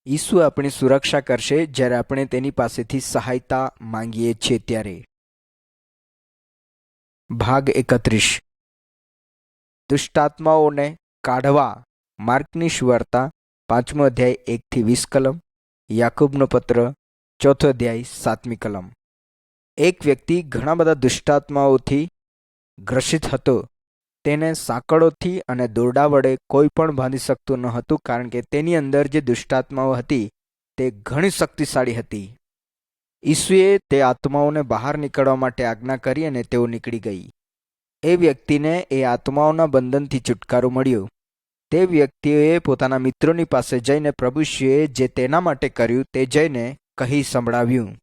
ઈસુ આપણી સુરક્ષા કરશે જ્યારે આપણે તેની પાસેથી સહાયતા માંગીએ છીએ ત્યારે. ભાગ 31. દુષ્ટાત્માઓને કાઢવા. માર્કની સુવાર્તા 5મો અધ્યાય 1 થી 20 કલમ. યાકૂબનો પત્ર 4 અધ્યાય 7મી કલમ. એક વ્યક્તિ ઘણા બધા દુષ્ટાત્માઓથી ગ્રસિત હતો. તેને સાંકળોથી અને દોરડા વડે કોઈ પણ બાંધી શકતું ન હતું, કારણ કે તેની અંદર જે દુષ્ટાત્માઓ હતી તે ઘણી શક્તિશાળી હતી. ઈસુએ તે આત્માઓને બહાર નીકળવા માટે આજ્ઞા કરી અને તેઓ નીકળી ગઈ. એ વ્યક્તિને એ આત્માઓના બંધનથી છુટકારો મળ્યો. તે વ્યક્તિએ પોતાના મિત્રોની પાસે જઈને પ્રભુ ઈસુએ જે તેના માટે કર્યું તે જઈને કહી સંભળાવ્યું.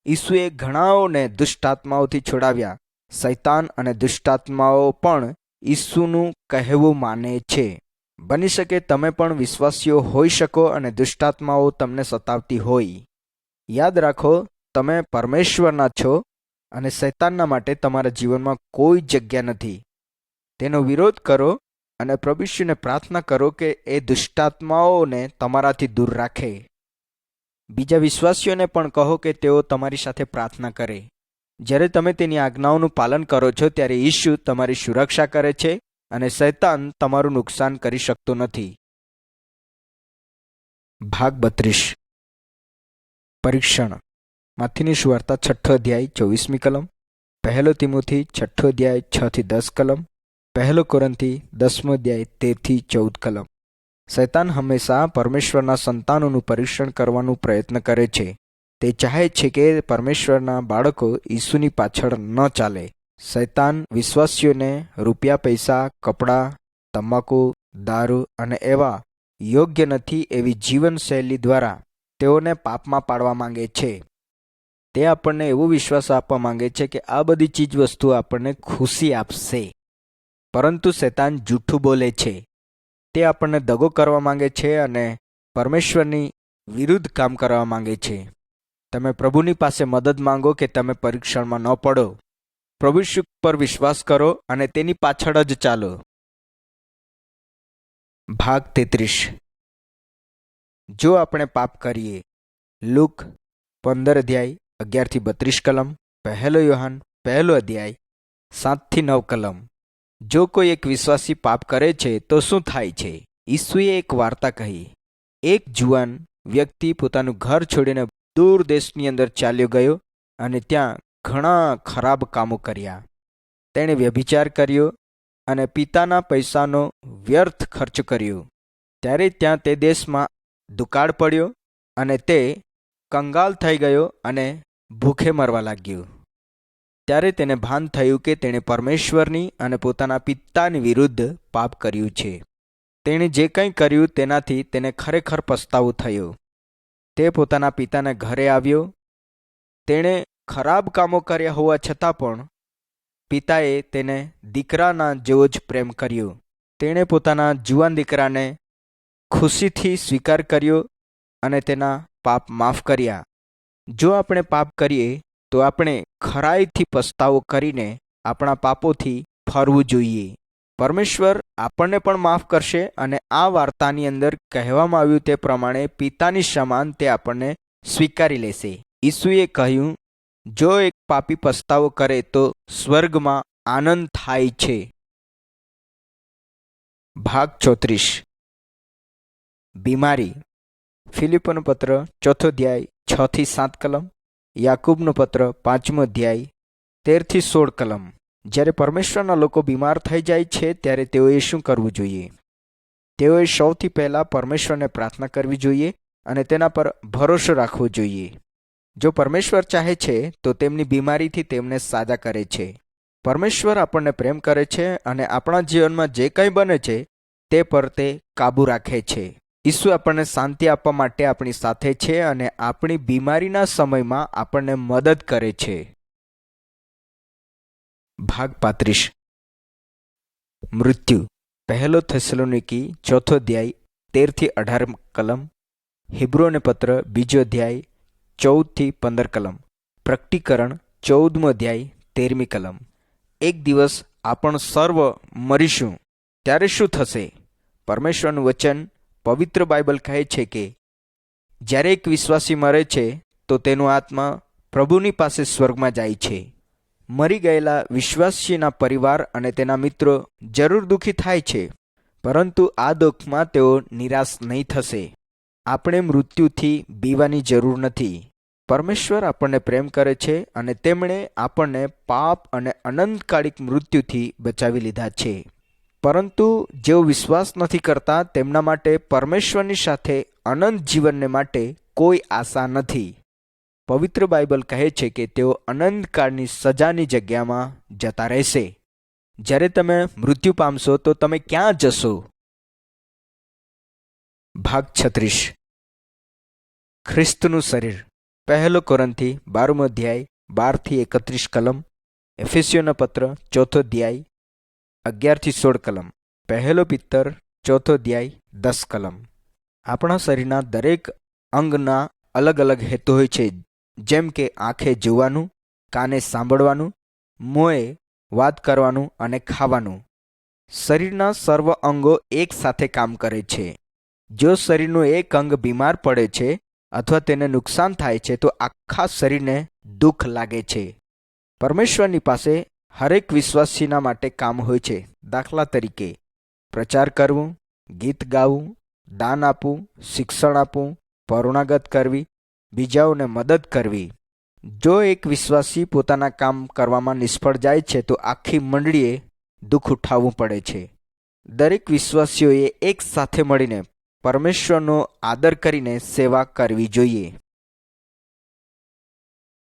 ઈસુએ ઘણાઓને દુષ્ટાત્માઓથી છોડાવ્યા. શૈતાન અને દુષ્ટાત્માઓ પણ ઈસુનું કહેવું માને છે. બની શકે તમે પણ વિશ્વાસીઓ હોઈ શકો અને દુષ્ટાત્માઓ તમને સતાવતી હોય. યાદ રાખો, તમે પરમેશ્વરના છો અને શૈતાનના માટે તમારા જીવનમાં કોઈ જગ્યા નથી. તેનો વિરોધ કરો અને પ્રભુ ઈસુને પ્રાર્થના કરો કે એ દુષ્ટાત્માઓને તમારાથી દૂર રાખે. બીજા વિશ્વાસીઓને પણ કહો કે તેઓ તમારી સાથે પ્રાર્થના કરે. જ્યારે તમે તેની આજ્ઞાઓનું પાલન કરો છો ત્યારે ઈસુ તમારી સુરક્ષા કરે છે અને શૈતાન તમારું નુકસાન કરી શકતો નથી. ભાગ 32. પરીક્ષણ. માથીની સુવાર્તા 6 અધ્યાય 24મી કલમ. 1 તિમોથી 6 અધ્યાય 6 થી 10 કલમ. 1 કોરિન્થી 10મો અધ્યાય 13 થી 14 કલમ. શૈતાન હંમેશા પરમેશ્વરના સંતાનોનું પરીક્ષણ કરવાનો પ્રયત્ન કરે છે. તે ચાહે છે કે પરમેશ્વરના બાળકો ઈસુની પાછળ ન ચાલે. શૈતાન વિશ્વાસીઓને રૂપિયા, પૈસા, કપડાં, તમાકુ, દારૂ અને એવા યોગ્ય નથી એવી જીવનશૈલી દ્વારા તેઓને પાપમાં પાડવા માંગે છે. તે આપણને એવો વિશ્વાસ આપવા માંગે છે કે આ બધી ચીજ વસ્તુઓ આપણને ખુશી આપશે. પરંતુ શૈતાન જૂઠું બોલે છે. તે આપણને દગો કરવા માંગે છે અને પરમેશ્વરની વિરુદ્ધ કામ કરવા માંગે છે. તમે પ્રભુની પાસે મદદ માંગો કે તમે પરીક્ષણમાં ન પડો. પ્રભુ ઈસુ પર વિશ્વાસ કરો અને તેની પાછળ જ ચાલો. ભાગ 33. જો આપણે પાપ કરીએ. લૂક 15 અધ્યાય 11 થી 32 કલમ. 1 યોહાન 1 અધ્યાય 7 થી 9 કલમ. જો કોઈ એક વિશ્વાસી પાપ કરે છે તો શું થાય છે? ઈસુએ એક વાર્તા કહી. એક જુવાન વ્યક્તિ પોતાનું ઘર છોડીને દૂર દેશની અંદર ચાલ્યો ગયો અને ત્યાં ઘણા ખરાબ કામો કર્યા. તેણે વ્યભિચાર કર્યો અને પિતાના પૈસાનો વ્યર્થ ખર્ચ કર્યો. ત્યારે ત્યાં તે દેશમાં દુકાળ પડ્યો અને તે કંગાલ થઈ ગયો અને ભૂખે મરવા લાગ્યો. ત્યારે તેને ભાન થયું કે તેણે પરમેશ્વરની અને પોતાના પિતાની વિરુદ્ધ પાપ કર્યું છે. તેણે જે કંઈ કર્યું તેનાથી તેને ખરેખર પસ્તાવો થયો. તે પોતાના પિતાના ઘરે આવ્યો. તેણે ખરાબ કામો કર્યા હોવા છતાં પણ પિતાએ તેને દીકરાના જેવો જ પ્રેમ કર્યો. તેણે પોતાના જુવાન દીકરાને ખુશીથી સ્વીકાર કર્યો અને તેના પાપ માફ કર્યા. જો આપણે પાપ કરીએ તો આપણે ખરાઈથી પસ્તાવો કરીને આપણા પાપોથી ફરવું જોઈએ. પરમેશ્વર આપણને પણ માફ કરશે અને આ વાર્તાની અંદર કહેવામાં આવ્યું તે પ્રમાણે પિતાની સમાન તે આપણને સ્વીકારી લેશે. ઈસુએ કહ્યું, જો એક પાપી પસ્તાવો કરે તો સ્વર્ગમાં આનંદ થાય છે. ભાગ 34. બીમારી. ફિલિપોનો પત્ર 4 અધ્યાય 6-7 કલમ, યાકૂબનો પત્ર 5 અધ્યાય 13-16 કલમ. જ્યારે પરમેશ્વરના લોકો બીમાર થઈ જાય છે ત્યારે તેઓએ શું કરવું જોઈએ? તેઓએ સૌથી પહેલાં પરમેશ્વરને પ્રાર્થના કરવી જોઈએ અને તેના પર ભરોસો રાખવો જોઈએ. જો પરમેશ્વર ચાહે છે તો તેમની બીમારીથી તેમને સાજા કરે છે. પરમેશ્વર આપણને પ્રેમ કરે છે અને આપણા જીવનમાં જે કંઈ બને છે તે પર તે કાબૂ રાખે છે. ઈસુ આપણને શાંતિ આપવા માટે આપણી સાથે છે અને આપણી બીમારીના સમયમાં આપણને મદદ કરે છે. ભાગ 35. મૃત્યુ. પહેલો થેસલોનિકી 4 અધ્યાય 13-18 કલમ, હિબ્રોને પત્ર 2 અધ્યાય 14-15 કલમ, પ્રકટીકરણ 14 અધ્યાય 13 કલમ. એક દિવસ આપણ સર્વ મરીશું ત્યારે શું થશે? પરમેશ્વરનું વચન પવિત્ર બાઇબલ કહે છે કે જ્યારે એક વિશ્વાસી મરે છે તો તેનો આત્મા પ્રભુની પાસે સ્વર્ગમાં જાય છે. મરી ગયેલા વિશ્વાસીના પરિવાર અને તેના મિત્રો જરૂર દુઃખી થાય છે, પરંતુ આ દુઃખમાં તેઓ નિરાશ નહીં થશે. આપણે મૃત્યુથી બીવાની જરૂર નથી. પરમેશ્વર આપણને પ્રેમ કરે છે અને તેમણે આપણને પાપ અને અનંતકાલિક મૃત્યુથી બચાવી લીધા છે. પરંતુ જેઓ વિશ્વાસ નથી કરતા તેમના માટે પરમેશ્વરની સાથે અનંત જીવનને માટે કોઈ આશા નથી. પવિત્ર બાઇબલ કહે છે કે તેઓ અનંતકાળની સજાની જગ્યામાં જતા રહેશે. જ્યારે તમે મૃત્યુ પામશો તો તમે ક્યાં જશો? ભાગ 36. ખ્રિસ્તનું શરીર. પહેલો કોરિન્થી 12 અધ્યાય 12-31 કલમ, એફેસીયોના પત્ર 4 અધ્યાય 11-16 કલમ, પહેલો પિત્તર 4 અધ્યાય 10 કલમ. આપણા શરીરના દરેક અંગના અલગ અલગ હેતુ હોય છે, જેમ કે આંખે જોવાનું, કાને સાંભળવાનું, મોંએ વાત કરવાનું અને ખાવાનું. શરીરના સર્વ અંગો એક સાથે કામ કરે છે. જો શરીરનું એક અંગ બીમાર પડે છે અથવા તેને નુકસાન થાય છે તો આખા શરીરને દુઃખ લાગે છે. પરમેશ્વરની પાસે હરેક વિશ્વાસીના માટે કામ હોય છે. દાખલા તરીકે પ્રચાર કરવું, ગીત ગાવું, દાન આપવું, શિક્ષણ આપવું, પરોણાગત કરવી, બીજાઓને મદદ કરવી. જો એક વિશ્વાસી પોતાના કામ કરવામાં નિષ્ફળ જાય છે તો આખી મંડળીએ દુઃખ ઉઠાવવું પડે છે. દરેક વિશ્વાસીઓએ એક સાથે મળીને પરમેશ્વરનો આદર કરીને સેવા કરવી જોઈએ.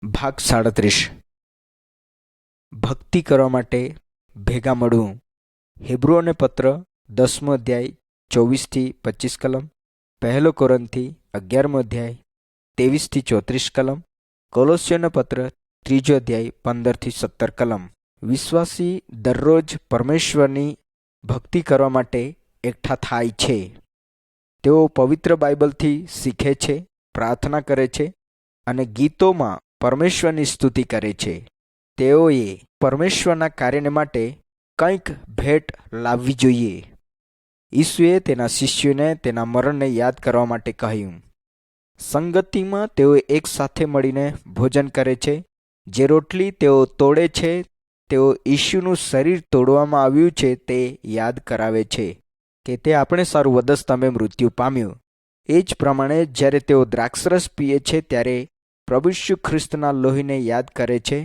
ભાગ 37. ભક્તિ કરવા માટે ભેગા મળવું. હિબ્રોને પત્ર 10 અધ્યાય 24-25 કલમ, પહેલો કોરિન્થી 11 અધ્યાય 23-34 કલમ, કોલોસ્યોનો પત્ર 3 અધ્યાય 15-17 કલમ. વિશ્વાસી દરરોજ પરમેશ્વરની ભક્તિ કરવા માટે એકઠા થાય છે. તેઓ પવિત્ર બાઇબલથી શીખે છે, પ્રાર્થના કરે છે અને ગીતોમાં પરમેશ્વરની સ્તુતિ કરે છે. તેઓએ પરમેશ્વરના કાર્યને માટે કંઈક ભેટ લાવવી જોઈએ. ઈસુએ તેના શિષ્યોને તેના મરણને યાદ કરવા માટે કહ્યું. સંગતિમાં તેઓ એક સાથે મળીને ભોજન કરે છે. જે રોટલી તેઓ તોડે છે તેઓ ઈસુનું શરીર તોડવામાં આવ્યું છે તે યાદ કરાવે છે કે તે આપણે સારું વધસ્તંભે મૃત્યુ પામ્યું. એ જ પ્રમાણે જ્યારે તેઓ દ્રાક્ષરસ પીએ છે ત્યારે પ્રભુ ઈસુ ખ્રિસ્તના લોહીને યાદ કરે છે,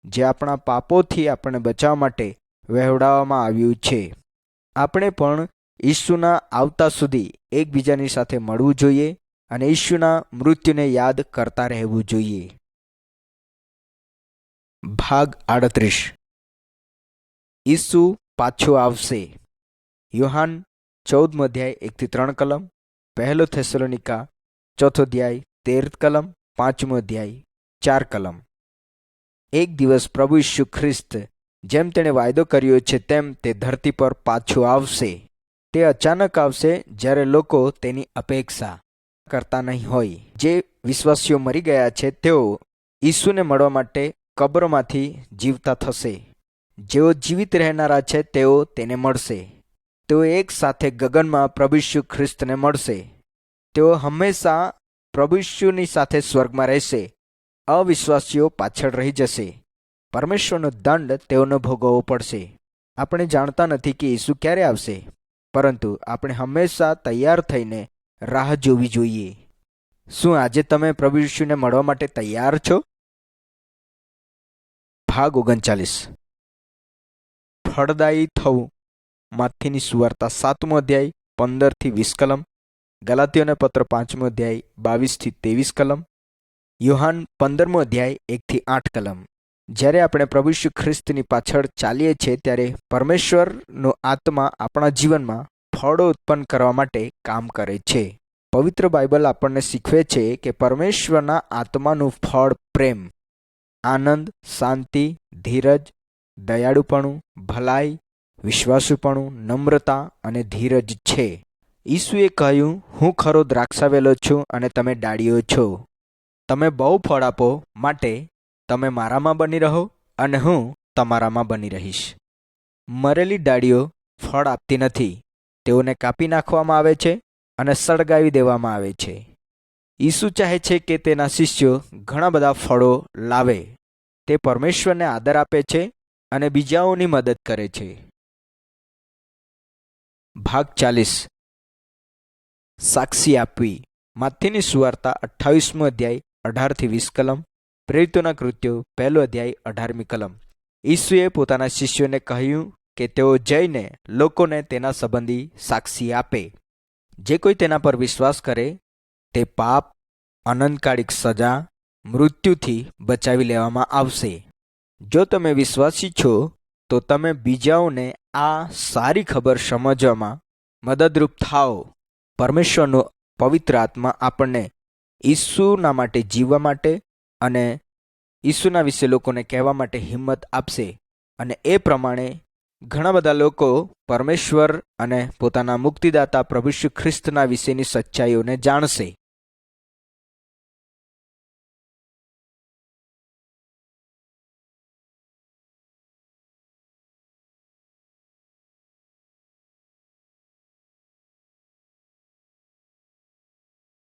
જે આપણા પાપોથી આપણને બચાવવા માટે વહેવડાવવામાં આવ્યું છે. આપણે પણ ઈસુના આવતા સુધી એકબીજાની સાથે મળવું જોઈએ અને ઈસુના મૃત્યુને યાદ કરતા રહેવું જોઈએ. ભાગ 38. ઈસુ પાછો આવશે. યોહાન 14 અધ્યાય 1-3 કલમ, પહેલો થેસલોનિકા 4 અધ્યાય 13 કલમ, 5 અધ્યાય 4 કલમ. એક દિવસ પ્રભુ ઈસુ ખ્રિસ્ત જેમ તેણે વાયદો કર્યો છે તેમ તે ધરતી પર પાછો આવશે. તે અચાનક આવશે જ્યારે લોકો તેની અપેક્ષા કરતા નહીં હોય. જે વિશ્વાસીઓ મરી ગયા છે તેઓ ઈસુને મળવા માટે કબરોમાંથી જીવતા થશે. જેઓ જીવિત રહેનારા છે તેઓ તેને મળશે. તેઓ એક સાથે ગગનમાં પ્રભુ ઈસુ ખ્રિસ્તને મળશે. તેઓ હંમેશા પ્રભુ ઈસુની સાથે સ્વર્ગમાં રહેશે. અવિશ્વાસીઓ પાછળ રહી જશે. પરમેશ્વરનો દંડ તેઓને ભોગવવો પડશે. આપણે જાણતા નથી કે ઈસુ ક્યારે આવશે, પરંતુ આપણે હંમેશા તૈયાર થઈને રાહ જોવી જોઈએ. શું આજે તમે પ્રભુ ઈસુને મળવા માટે તૈયાર છો? ભાગ 39. ફળદાયી થવું. માથીની સુવાર્તા 7મો અધ્યાય 15-20 કલમ. ગલાતીઓને પત્ર 5મો અધ્યાય 22-23 કલમ. યોહાન 15મો અધ્યાય 1-8 કલમ. જ્યારે આપણે પ્રભુ ઈસુ ખ્રિસ્તની પાછળ ચાલીએ છીએ ત્યારે પરમેશ્વરનો આત્મા આપણા જીવનમાં ફળો ઉત્પન્ન કરવા માટે કામ કરે છે. પવિત્ર બાઇબલ આપણને શીખવે છે કે પરમેશ્વરના આત્માનું ફળ પ્રેમ, આનંદ, શાંતિ, ધીરજ, દયાળુપણું, ભલાઈ, વિશ્વાસુપણું, નમ્રતા અને ધીરજ છે. ઈસુએ કહ્યું, હું ખરો દ્રાક્ષાવેલો છું અને તમે ડાળીઓ છો. તમે બહુ ફળ આપો માટે તમે મારામાં બની રહો અને હું તમારામાં બની રહીશ. મરેલી ડાળીઓ ફળ આપતી નથી. તેઓને કાપી નાખવામાં આવે છે અને સળગાવી દેવામાં આવે છે. ઈસુ ચાહે છે કે તેના શિષ્યો ઘણા બધા ફળો લાવે. તે પરમેશ્વરને આદર આપે છે અને બીજાઓની મદદ કરે છે. ભાગ 40. સાક્ષી આપવી. માથીની સુવાર્તા 28મો અધ્યાય 18-20 કલમ. પ્રેરિતોના કૃત્યો 1 અધ્યાય 18મી કલમ. ઈસુએ પોતાના શિષ્યોને કહ્યું કે તેઓ જઈને લોકોને તેના સંબંધી સાક્ષી આપે. જે કોઈ તેના પર વિશ્વાસ કરે તે પાપ, અનંતકાળિક સજા, મૃત્યુથી બચાવી લેવામાં આવશે. જો તમે વિશ્વાસી છો તો તમે બીજાઓને આ સારી ખબર સમજવામાં મદદરૂપ થાઓ. પરમેશ્વરનો પવિત્ર આત્મા આપણને ઈસુના માટે જીવવા માટે અને ઈસુના વિશે લોકોને કહેવા માટે હિંમત આપશે અને એ પ્રમાણે ઘણા બધા લોકો પરમેશ્વર અને પોતાના મુક્તિદાતા પ્રભુ ઈસુ ખ્રિસ્તના વિશેની સચ્ચાઈઓને જાણશે.